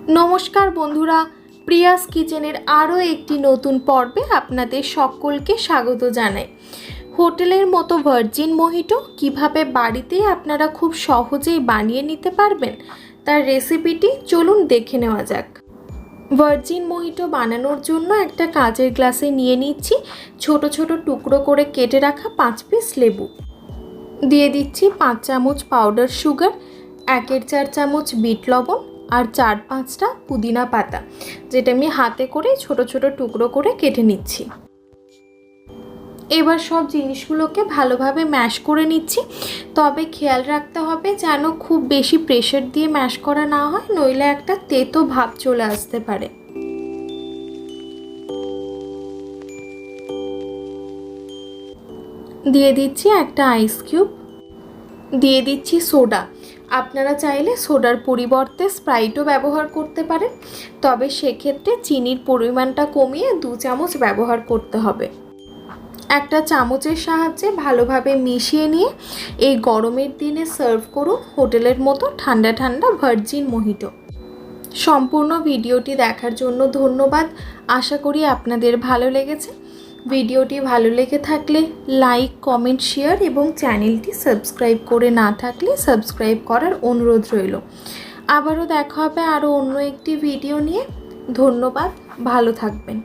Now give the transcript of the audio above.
নমস্কার বন্ধুরা, প্রিয়াস কিচেনের আরও একটি নতুন পর্বে আপনাদের সকলকে স্বাগত জানাই। হোটেলের মতো ভার্জিন মোহিটো কিভাবে বাড়িতেই আপনারা খুব সহজেই বানিয়ে নিতে পারবেন তার রেসিপিটি চলুন দেখে নেওয়া যাক। ভার্জিন মোহিটো বানানোর জন্য একটা কাঁচের গ্লাসে নিয়ে নিচ্ছি ছোট ছোট টুকরো করে কেটে রাখা 5 পিস লেবু। দিয়ে দিচ্ছি 5 চামচ পাউডার সুগার, 1/4 চামচ বিট লবণ আর 4-5টা পুদিনা পাতা, যেটা আমি হাতে করে ছোট ছোট টুকরো করে কেটে নিচ্ছি। এবার সব জিনিসগুলোকে ভালোভাবে ম্যাশ করে নিচ্ছি, তবে খেয়াল রাখতে হবে যেন খুব বেশি প্রেশার দিয়ে ম্যাশ করা না হয়, নইলে একটা তেতো ভাব চলে আসতে পারে। দিয়ে দিচ্ছি একটা আইস কিউব, দিয়ে দিচ্ছি সোডা। আপনারা চাইলে সোডার পরিবর্তে স্প্রাইটও ব্যবহার করতে পারেন, তবে সেক্ষেত্রে চিনির পরিমাণটা কমিয়ে 2 চামচ ব্যবহার করতে হবে। একটা চামচের সাহায্যে ভালোভাবে মিশিয়ে নিয়ে এই গরমের দিনে সার্ভ করুন হোটেলের মতো ঠান্ডা ঠান্ডা ভার্জিন মোহিটো। সম্পূর্ণ ভিডিওটি দেখার জন্য ধন্যবাদ। আশা করি আপনাদের ভালো লেগেছে। ভিডিওটি ভালো লেগে থাকলে লাইক, কমেন্ট, শেয়ার এবং চ্যানেলটি সাবস্ক্রাইব করে না থাকলে সাবস্ক্রাইব করার অনুরোধ রইল। আবারও দেখা হবে আরও অন্য একটি ভিডিও নিয়ে। ধন্যবাদ, ভালো থাকবেন।